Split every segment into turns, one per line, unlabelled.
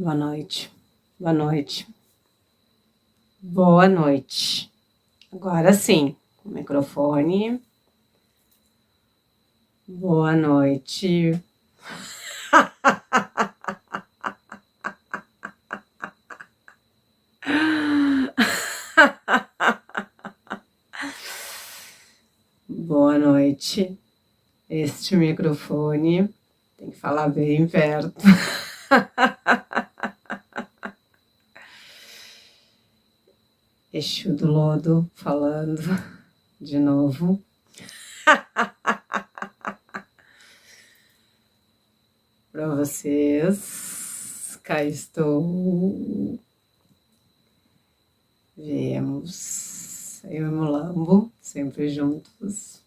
Boa noite, boa noite, boa noite. Agora sim, o microfone. Boa noite. Boa noite. Este microfone tem que falar bem perto. Exu do Lodo falando de novo. Para vocês, cá estou. Viemos, eu e o Mulambo, sempre juntos.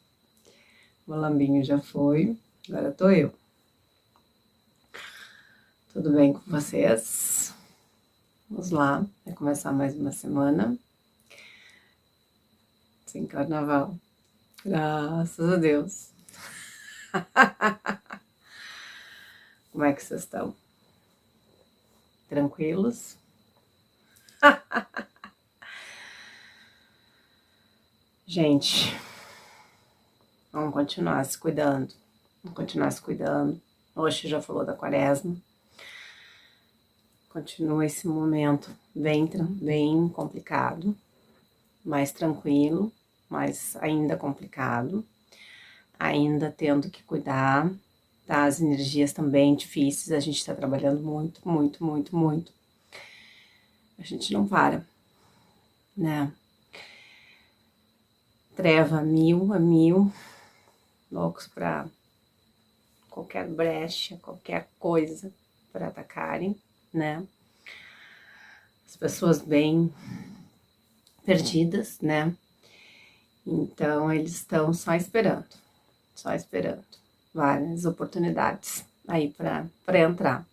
O Mulambinho já foi, agora tô eu. Tudo bem com vocês? Vamos lá, vai começar mais uma semana. Sem carnaval. Graças a Deus. Como é que vocês estão? Tranquilos? Gente, vamos continuar se cuidando. Vamos continuar se cuidando. Hoje já falou da quaresma. Continua esse momento bem complicado, mais tranquilo, mas ainda complicado, ainda tendo que cuidar das energias também difíceis. A gente está trabalhando muito. A gente não para, né? Treva a mil, loucos para qualquer brecha, qualquer coisa para atacarem, né? As pessoas bem perdidas, né? Então eles estão só esperando várias oportunidades aí para entrar.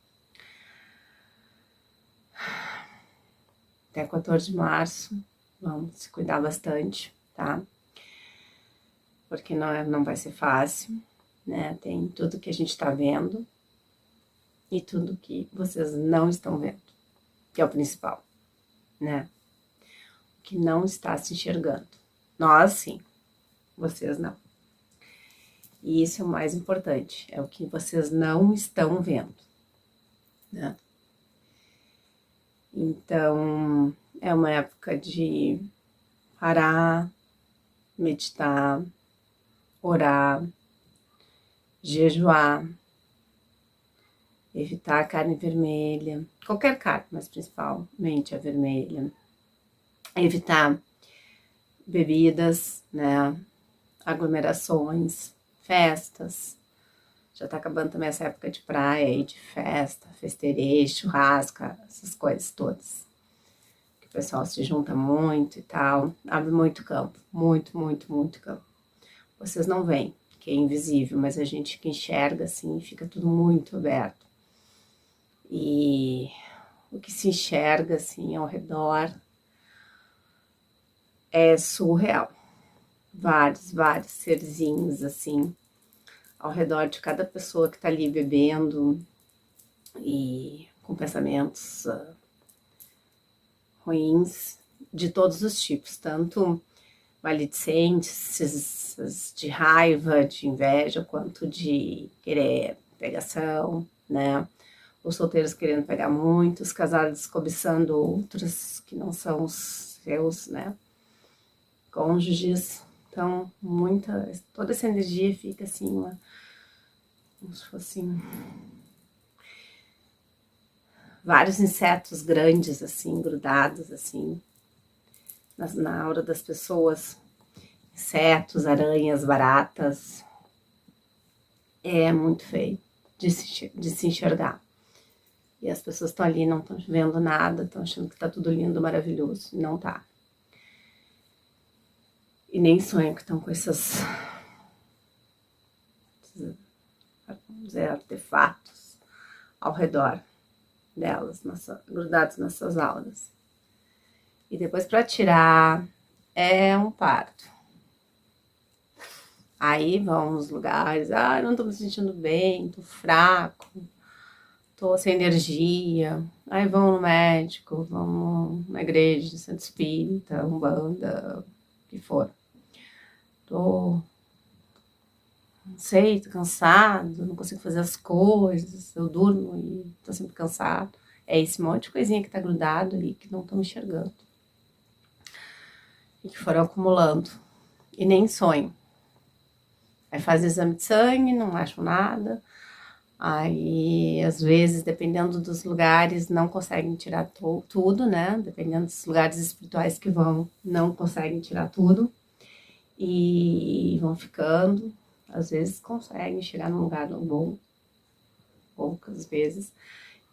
Até 14 de março, vamos se cuidar bastante, tá? Porque não vai ser fácil, né? Tem tudo que a gente tá vendo e tudo que vocês não estão vendo, que é o principal, né? O que não está se enxergando. Nós, sim, vocês não. E isso é o mais importante, é o que vocês não estão vendo, né? Então, é uma época de parar, meditar, orar, jejuar, evitar a carne vermelha, qualquer carne, mas principalmente a vermelha, evitar bebidas, né, aglomerações, festas. Já tá acabando também essa época de praia e de festa, festerê, churrasco, essas coisas todas. Que o pessoal se junta muito e tal, abre muito campo, muito campo. Vocês não veem, que é invisível, mas a gente que enxerga assim, fica tudo muito aberto. E o que se enxerga assim ao redor é surreal. Vários serzinhos assim ao redor de cada pessoa que tá ali bebendo e com pensamentos ruins de todos os tipos, tanto maledicentes, de raiva, de inveja, quanto de querer pegação, né? Os solteiros querendo pegar muito, os casados cobiçando outros que não são os seus, né? Cônjuges. Então, toda essa energia fica assim, como se fossem vários insetos grandes, assim, grudados, assim, na aura das pessoas. Insetos, aranhas, baratas. É muito feio de se enxergar. E as pessoas estão ali, não estão vendo nada, estão achando que tá tudo lindo, maravilhoso. Não tá. E nem sonham que estão com esses, vamos dizer, artefatos ao redor delas, grudados nessas auras. E depois para tirar é um parto. Aí vão os lugares, não tô me sentindo bem, tô fraco, tô sem energia, aí vão no médico, vão na igreja, centro espírita, umbanda, o que for. Tô, não sei, tô cansado, não consigo fazer as coisas, eu durmo e tô sempre cansado. É esse monte de coisinha que tá grudado aí que não estão enxergando. E que foram acumulando. E nem sonho. Aí faz exame de sangue, não acham nada. Aí, às vezes, dependendo dos lugares, não conseguem tirar tudo, né? Dependendo dos lugares espirituais que vão, não conseguem tirar tudo. E vão ficando. Às vezes conseguem chegar num lugar bom, poucas vezes.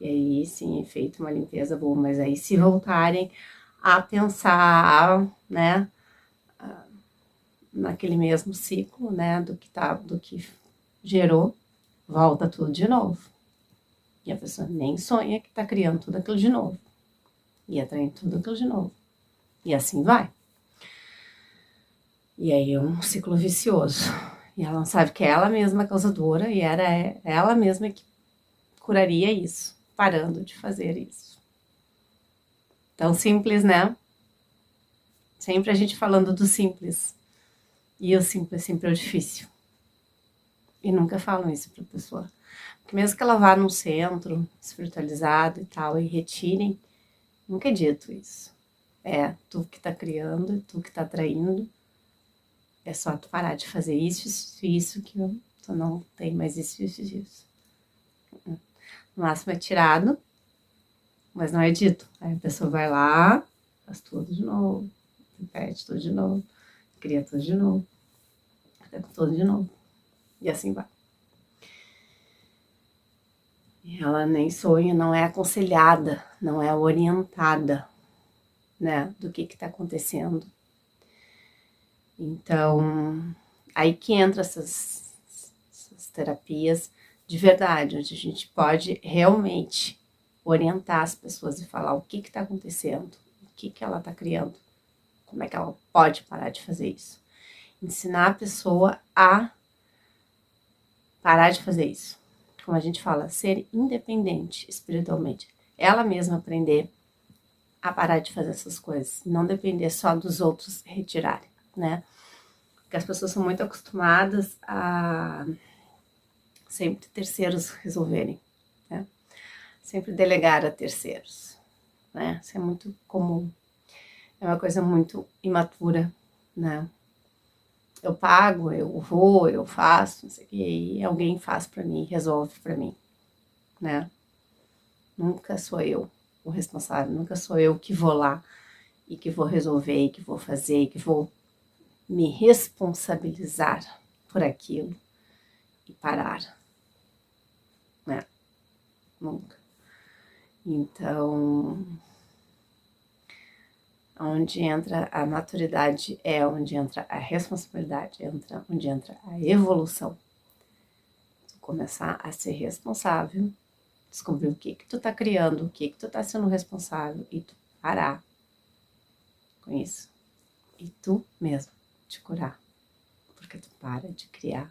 E aí, sim, é feita uma limpeza boa. Mas aí, se voltarem a pensar, né? Naquele mesmo ciclo, né? Do que gerou, volta tudo de novo. E a pessoa nem sonha que tá criando tudo aquilo de novo. E atraindo tudo aquilo de novo. E assim vai. E aí é um ciclo vicioso. E ela não sabe que é ela mesma a causadora e era ela mesma que curaria isso, parando de fazer isso. Tão simples, né? Sempre a gente falando do simples. E o simples sempre é o difícil. E nunca falam isso pra pessoa. Porque mesmo que ela vá num centro espiritualizado e tal, e retirem, nunca é dito isso. É tu que tá criando, é tu que tá atraindo. É só tu parar de fazer isso, que tu não tem mais isso. No máximo é tirado, mas não é dito. Aí a pessoa vai lá, faz tudo de novo, repete tudo de novo, cria tudo de novo, até tudo de novo. E assim vai. E ela nem sonha, não é aconselhada, não é orientada, né, do que tá acontecendo. Então, aí que entra essas terapias de verdade, onde a gente pode realmente orientar as pessoas e falar o que está acontecendo, o que ela está criando, como é que ela pode parar de fazer isso. Ensinar a pessoa a parar de fazer isso. Como a gente fala, ser independente espiritualmente. Ela mesma aprender a parar de fazer essas coisas, não depender só dos outros retirarem, né? Porque as pessoas são muito acostumadas a sempre terceiros resolverem, né? Sempre delegar a terceiros, né? Isso é muito comum. É uma coisa muito imatura, né? Eu pago, eu vou, eu faço, não sei o quê, e alguém faz para mim, resolve para mim, né? Nunca sou eu o responsável, nunca sou eu que vou lá e que vou resolver, e que vou fazer, e que vou me responsabilizar por aquilo e parar, né? Nunca. Então, onde entra a maturidade é onde entra a responsabilidade, onde entra a evolução. Tu começar a ser responsável, descobrir o que tu tá criando, o que tu tá sendo responsável e tu parar com isso. E tu mesmo te curar, porque tu para de criar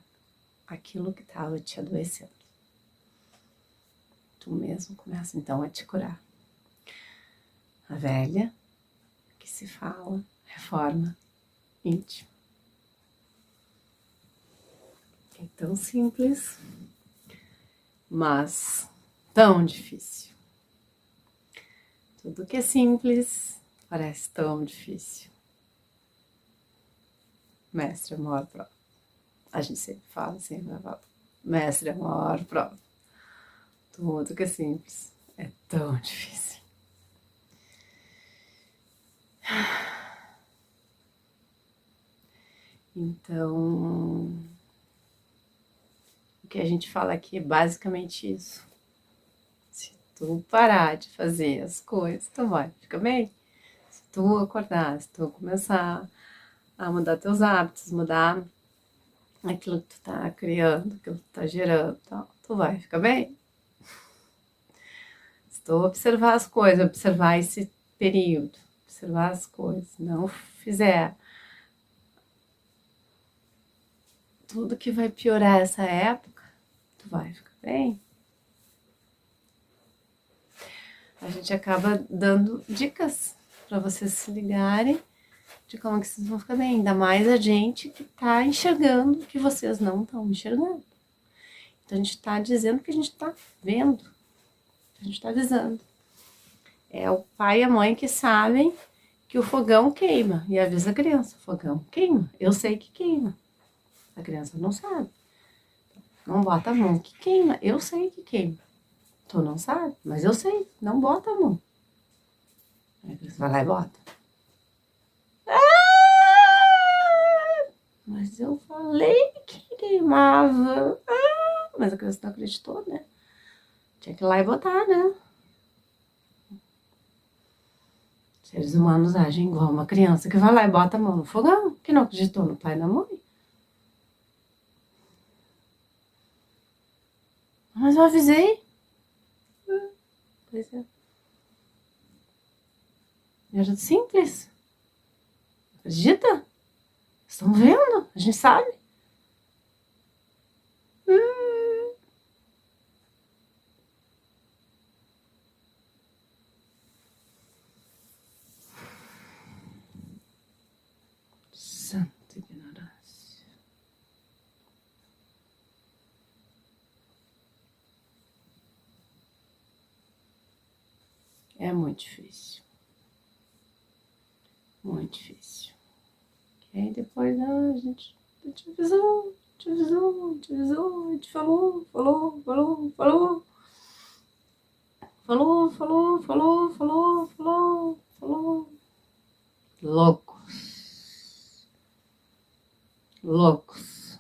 aquilo que tava te adoecendo. Tu mesmo começa então a te curar. A velha que se fala, reforma íntima. É tão simples, mas tão difícil. Tudo que é simples parece tão difícil. Mestre é a maior prova. A gente sempre fala, sempre fala. Mestre é a maior prova. Tudo que é simples é tão difícil. Então, o que a gente fala aqui é basicamente isso. Se tu parar de fazer as coisas, tu vai ficar bem. Se tu acordar, se tu começar a mudar teus hábitos, mudar aquilo que tu tá criando, aquilo que tu tá gerando, tal, tu vai ficar bem. Se tu observar as coisas, observar esse período, observar as coisas, não fizer tudo que vai piorar essa época, tu vai ficar bem. a gente acaba dando dicas para vocês se ligarem de como que vocês vão ficar bem. Ainda mais a gente que tá enxergando que vocês não estão enxergando. Então a gente tá dizendo que a gente tá vendo. A gente tá avisando. É o pai e a mãe que sabem que o fogão queima. E avisa a criança, o fogão queima. Eu sei que queima. A criança não sabe. Não bota a mão que queima. Eu sei que queima. Tu não sabe, mas eu sei. Não bota a mão. Aí a criança vai lá e bota. Ah, mas eu falei que queimava. Ah, mas a criança não acreditou, né? Tinha que ir lá e botar, né? Seres humanos agem igual uma criança que vai lá e bota a mão no fogão, que não acreditou no pai e na mãe. Mas eu avisei. Pois é. Era simples. Acredita? Estão vendo? A gente sabe. Santa ignorância. É muito difícil. Muito difícil. E aí depois a gente avisou, te avisou, te avisou, te falou, falou, falou, falou. Falou, falou, falou, falou, falou, falou. Loucos. Loucos.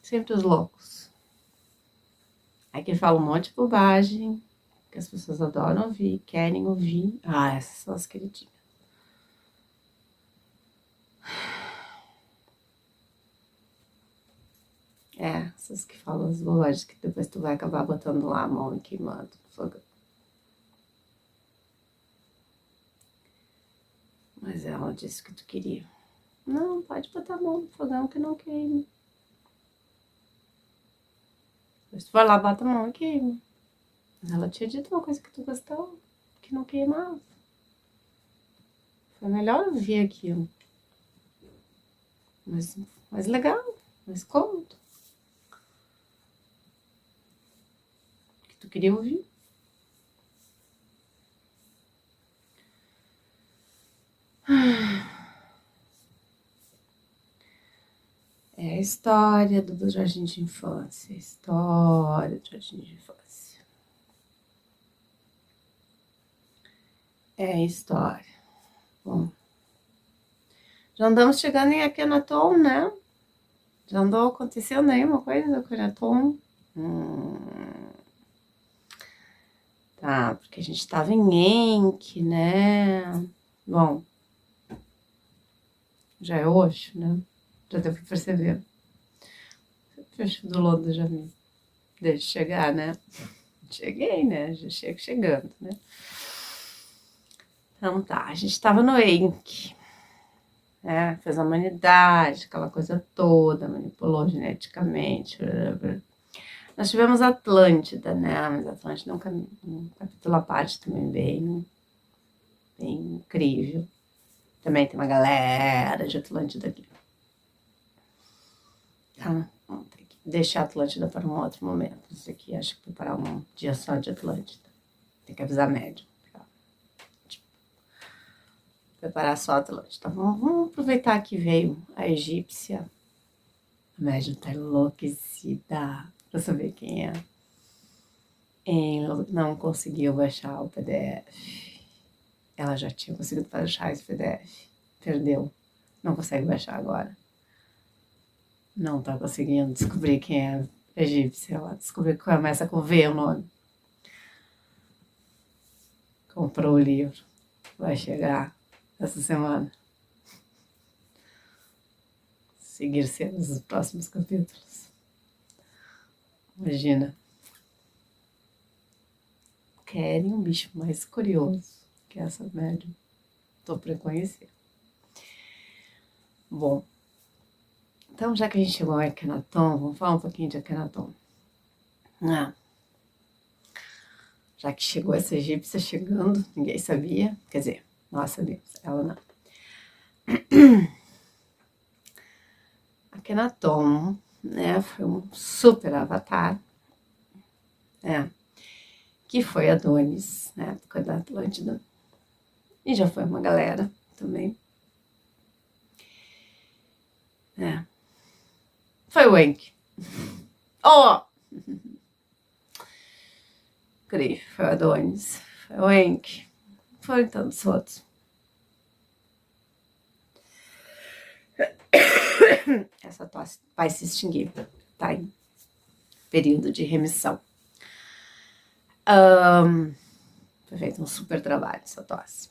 Sempre os loucos. Aí que fala um monte de bobagem, que as pessoas adoram ouvir, querem ouvir. Ah, essas são as queridinhas. É, essas que falam as bobagens que depois tu vai acabar botando lá a mão e queimando no fogão. Mas ela disse que tu queria. Não, pode botar a mão no fogão que não queima. Depois tu vai lá, bota a mão e queima. Mas ela tinha dito uma coisa que tu gostou, que não queimava. Foi melhor ouvir aquilo. Mas legal, mais cômodo. Que tu queria ouvir. É a história do jardim de infância. A história do jardim de infância. É a história. Bom, já andamos chegando em Akhenaton, né? Já andou acontecendo aí uma coisa com Akhenaton? Tá, porque a gente tava em Enki, né? Bom, já é hoje, né? Já deu pra perceber. Fecho do lodo já me deixa chegar, né? Cheguei, né? Já chego chegando, né? Então tá, a gente tava no Enki, né? Fez a humanidade, aquela coisa toda, manipulou geneticamente. Blá, blá, blá. Nós tivemos Atlântida, né? Mas Atlântida é um capítulo à parte também bem incrível. Também tem uma galera de Atlântida aqui. Tá, vamos ter que deixar a Atlântida para um outro momento. Isso aqui, acho que preparar um dia só de Atlântida. Tem que avisar médium. Tipo, preparar só a Atlântida. Então, vamos aproveitar que veio a egípcia. A médium tá enlouquecida pra saber quem é. Não conseguiu baixar o PDF. Ela já tinha conseguido baixar esse PDF. Perdeu. Não consegue baixar agora. Não tá conseguindo descobrir quem é egípcia. Ela descobriu que começa com V o nome. Comprou o livro. Vai chegar essa semana. Seguir cenas dos próximos capítulos. Imagina. Querem um bicho mais curioso que essa médium. Tô pra conhecer. Bom. Então, já que a gente chegou a Akhenaton, vamos falar um pouquinho de Akhenaton. Ah, já que chegou essa egípcia chegando, ninguém sabia, quer dizer, nós sabíamos, ela não. Akhenaton, né, foi um super avatar, que foi Adonis, na época da Atlântida, e já foi uma galera também. Foi o Enki. Oh! Cri, foi o Adonis, foi o Enki, foram tantos outros. Essa tosse vai se extinguir, tá em período de remissão. Foi feito um super trabalho essa tosse.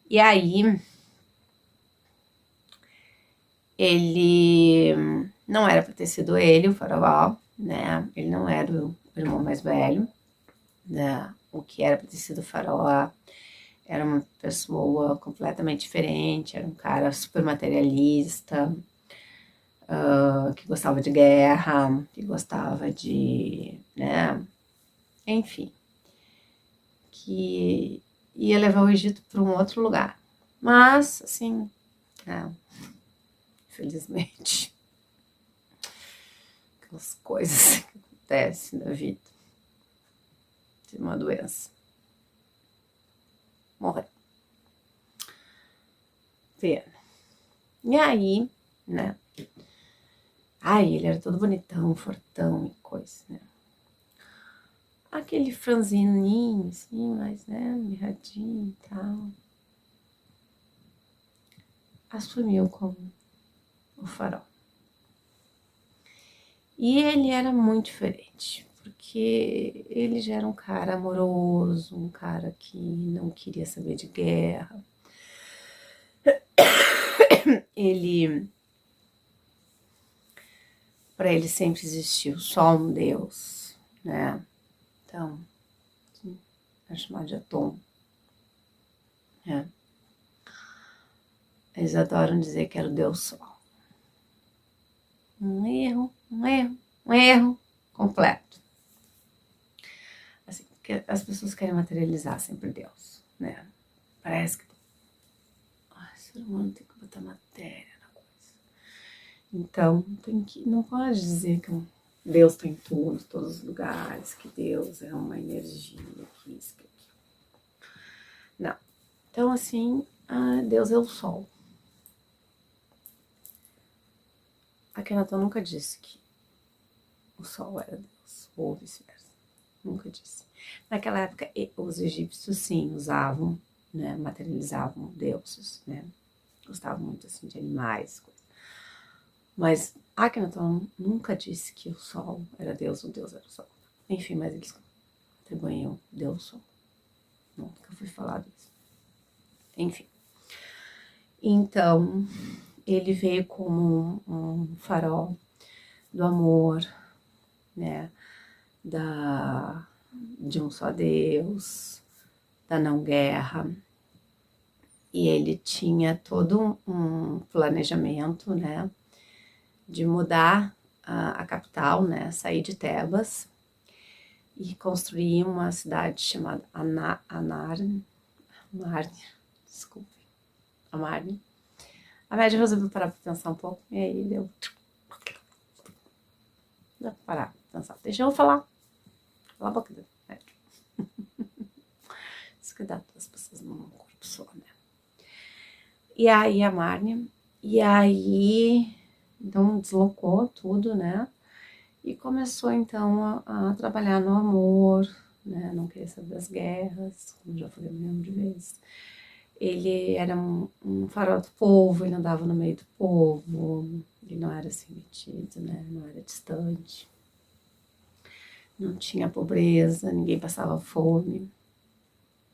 E aí, ele não era para ter sido ele, o faraó, né? Ele não era o irmão mais velho, né? O que era para ter sido o faraó era uma pessoa completamente diferente, era um cara super materialista, que gostava de guerra, que gostava de, né? Enfim, que ia levar o Egito para um outro lugar. Mas, assim, infelizmente, aquelas coisas que acontecem na vida. Tem uma doença. Morreu. Pena. E aí, né? Ai, ele era todo bonitão, fortão e coisa, né? Aquele franzininho, assim, mas, né, mirradinho e tal. Assumiu como o farol. E ele era muito diferente, porque ele já era um cara amoroso, um cara que não queria saber de guerra. Para ele sempre existiu só um Deus, né? Então, é chamado de Atum. Né? Eles adoram dizer que era o Deus Sol. Um erro completo. Assim, porque as pessoas querem materializar sempre Deus, né? Parece que o ser humano tem que botar matéria na coisa. Então, não pode dizer que Deus está em tudo, todos os lugares, que Deus é uma energia, que isso, que aquilo. Não. Então, assim, Deus é o Sol. Akhenaton nunca disse que o Sol era Deus, ou vice-versa. Nunca disse. Naquela época, os egípcios, sim, usavam, né, materializavam deuses, né? Gostavam muito, assim, de animais, coisa. Mas Akhenaton nunca disse que o Sol era Deus, o Deus era o Sol. Enfim, mas eles atribuíam Deus Sol. Nunca foi falado isso. Enfim. Então, ele veio como um farol do amor, né? De um só Deus, da não guerra. E ele tinha todo um planejamento, né? De mudar a capital, né? Sair de Tebas e construir uma cidade chamada Amarne. Desculpe. Amarne. A média resolveu parar para pensar um pouco e aí deu. Dá pra parar pra pensar. Deixa eu falar. Cala a boca do médico. Descuidar das pessoas num corpo só, né? E aí a Marne. E aí. Então deslocou tudo, né? E começou então a trabalhar no amor, né? Não queria saber das guerras, como já falei um milhão de vezes. Ele era um farol do povo, ele andava no meio do povo, ele não era assim metido, né? Não era distante. Não tinha pobreza, ninguém passava fome.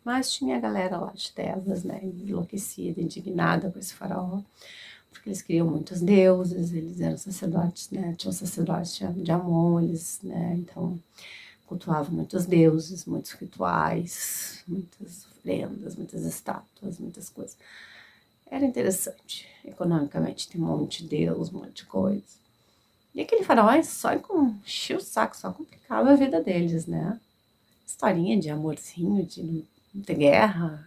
Mas tinha a galera lá de Tebas, né? Enlouquecida, indignada com esse faraó, porque eles queriam muitos deuses, eles eram sacerdotes, né? Tinham sacerdotes de Amon, eles, né? Então, cultuavam muitos deuses, muitos rituais, muitas ofrendas, muitas estátuas, muitas coisas. Era interessante, economicamente, tem um monte de deus, um monte de coisa. E aquele faraó só enchia o saco, só complicava a vida deles, né? Historinha de amorzinho, de não ter guerra,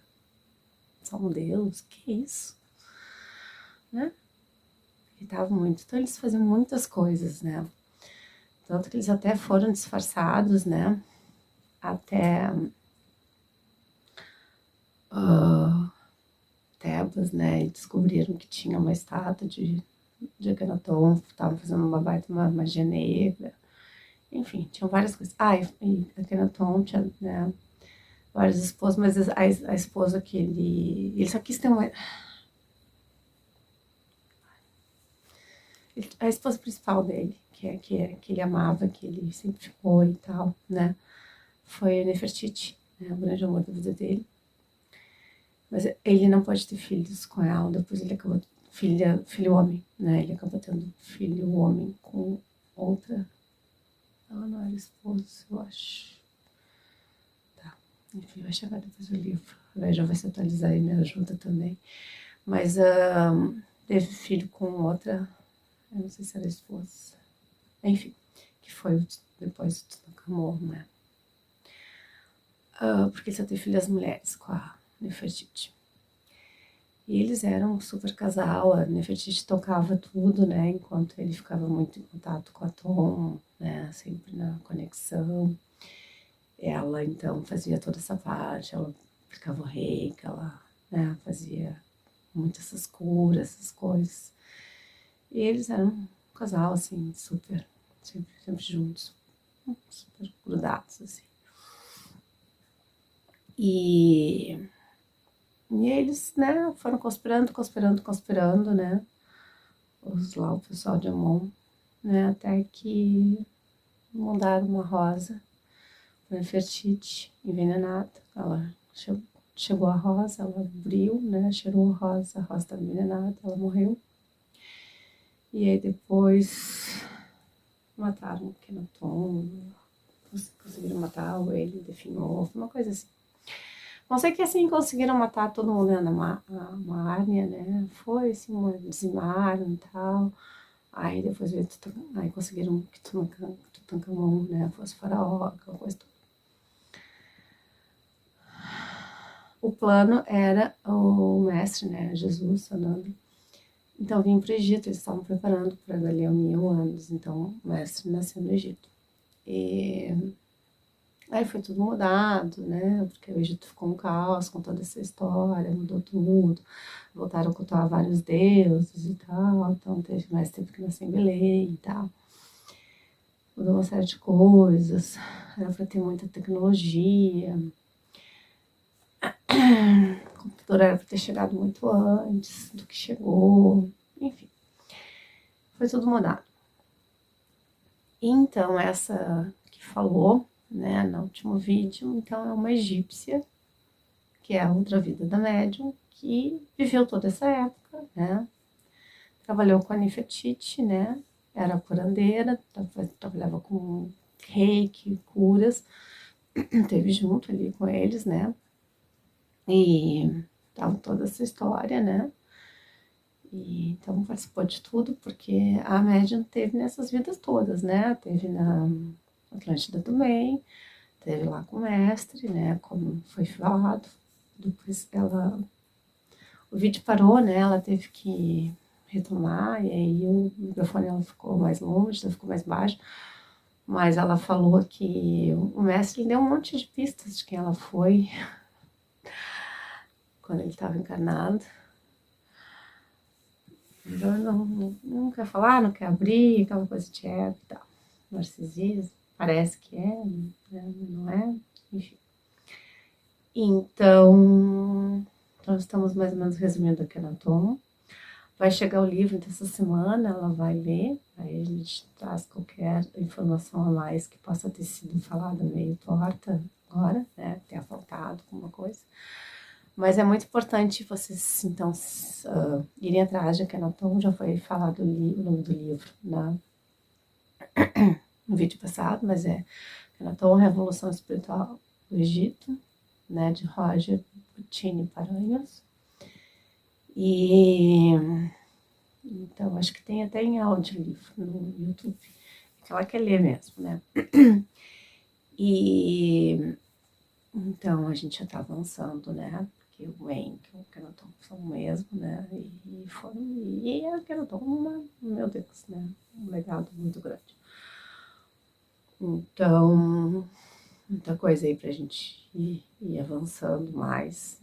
só um Deus, que isso, né? Irritava muito. Então eles faziam muitas coisas, né? Tanto que eles até foram disfarçados, né? Até Tebas, né? E descobriram que tinha uma estátua de Akhenaton, estavam fazendo uma baita uma magia negra. Enfim, tinham várias coisas. E Akhenaton tinha, né, várias esposas, mas a esposa que ele só quis ter uma... A esposa principal dele, que ele amava, que ele sempre ficou e tal, né? Foi a Nefertiti, né? O grande amor da vida dele. Mas ele não pode ter filhos com ela, depois ele acabou... Filho homem, né? Ele acabou tendo filho homem com outra... Ela não era esposa, eu acho. Tá. Enfim, vai chegar depois o livro. Já vai se atualizar e me ajuda também. Mas teve filho com outra... Eu não sei se era esposa. Enfim, que foi depois do Tutankhamon, né? Porque ele só teve filhas mulheres com a Nefertiti. E eles eram um super casal, a Nefertiti tocava tudo, né? Enquanto ele ficava muito em contato com a Tom, né? Sempre na conexão. Ela, então, fazia toda essa parte, ela aplicava o reiki, ela, né, fazia muitas essas curas, essas coisas. E eles eram um casal, assim, super, sempre juntos, super grudados, assim. E eles, né, foram conspirando, né, o pessoal de Amon, né, até que mandaram uma rosa para Nefertiti envenenada. Ela chegou a rosa, ela abriu, né, cheirou a rosa estava envenenada, ela morreu. E aí depois mataram o Akhenaton, conseguiram matar ele, definhou, uma coisa assim. Não sei que assim conseguiram matar todo mundo, né, na Márnia, né, foi assim, dizimaram e tal. Aí depois veio aí conseguiram que Tutankhamon, né, fosse faraó, aquela coisa toda. O plano era o mestre, né, Jesus, Sananda. Então vinha para o Egito, eles estavam preparando para dali a 1000 anos, então o mestre nasceu no Egito. E aí foi tudo mudado, né? Porque o Egito ficou um caos com toda essa história, mudou tudo. Voltaram a cultuar vários deuses e tal, então teve que nascer em Belém e tal. Mudou uma série de coisas, era para ter muita tecnologia. O computador era para ter chegado muito antes do que chegou, enfim. Foi tudo mudado. Então, essa que falou, né, no último vídeo, então é uma egípcia, que é a outra vida da médium, que viveu toda essa época, né, trabalhou com a Nefertiti, né, era curandeira, trabalhava com reiki, curas, esteve junto ali com eles, né, e tava toda essa história, né, e então participou de tudo, porque a médium teve nessas vidas todas, né, teve na Atlântida também, teve lá com o mestre, né, como foi falado. Depois o vídeo parou, né, ela teve que retomar, e aí o microfone ela ficou mais longe, ela ficou mais baixo, mas ela falou que o mestre deu um monte de pistas de quem ela foi quando ele estava encarnado. Então não quer falar, não quer abrir, aquela coisa de ego e tal. Narcisismo, parece que é, né, não é, enfim. Então, nós estamos mais ou menos resumindo aqui na toma. Vai chegar o livro dessa semana, ela vai ler, aí a gente traz qualquer informação a mais que possa ter sido falada meio torta agora, né, tenha faltado alguma coisa. Mas é muito importante vocês, então, irem atrás de Akhenaton, já foi falado o nome do livro no vídeo passado, mas é Akhenaton, Revolução Espiritual do Egito, né, de Roger Puccini Paranhos. E Então, acho que tem até em audiolivro no YouTube, que ela quer ler mesmo, né? E então a gente já tá avançando, né? Porque o Wayne e o Kenaton são o mesmo, né? E a Kenaton, meu Deus, né? Um legado muito grande. Então, muita coisa aí pra gente ir avançando mais,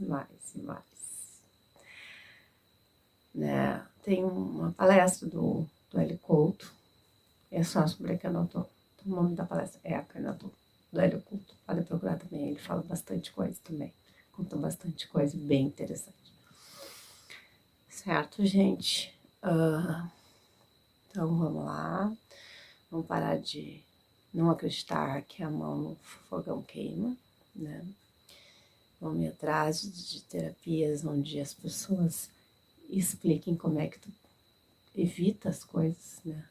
né? Tem uma palestra do Hélio Couto, é só sobre a Kenaton. O nome da palestra é a Kenaton, do Hélio Couto. Pode procurar também, ele fala bastante coisa também. Conta bastante coisa bem interessante. Certo, gente? Então vamos lá. Vamos parar de não acreditar que a mão no fogão queima, né? Vamos ir atrás de terapias onde as pessoas expliquem como é que tu evita as coisas, né?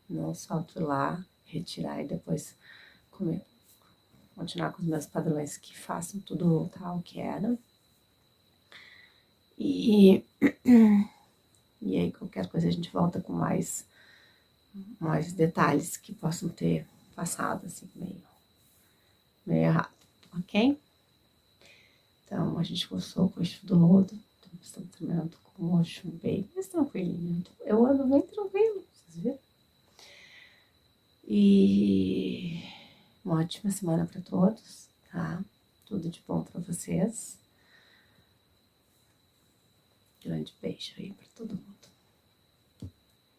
Não só tu ir lá, retirar e depois comer. Continuar com os meus padrões que façam tudo voltar ao que era. E aí qualquer coisa a gente volta com mais detalhes que possam ter passado assim meio errado, ok? Então a gente gostou com o eixo do lodo, então estamos terminando com o eixo bem mais tranquilinho. Eu ando bem tranquilo, vocês viram? E uma ótima semana para todos, tá? Tudo de bom para vocês. Grande beijo aí para todo mundo.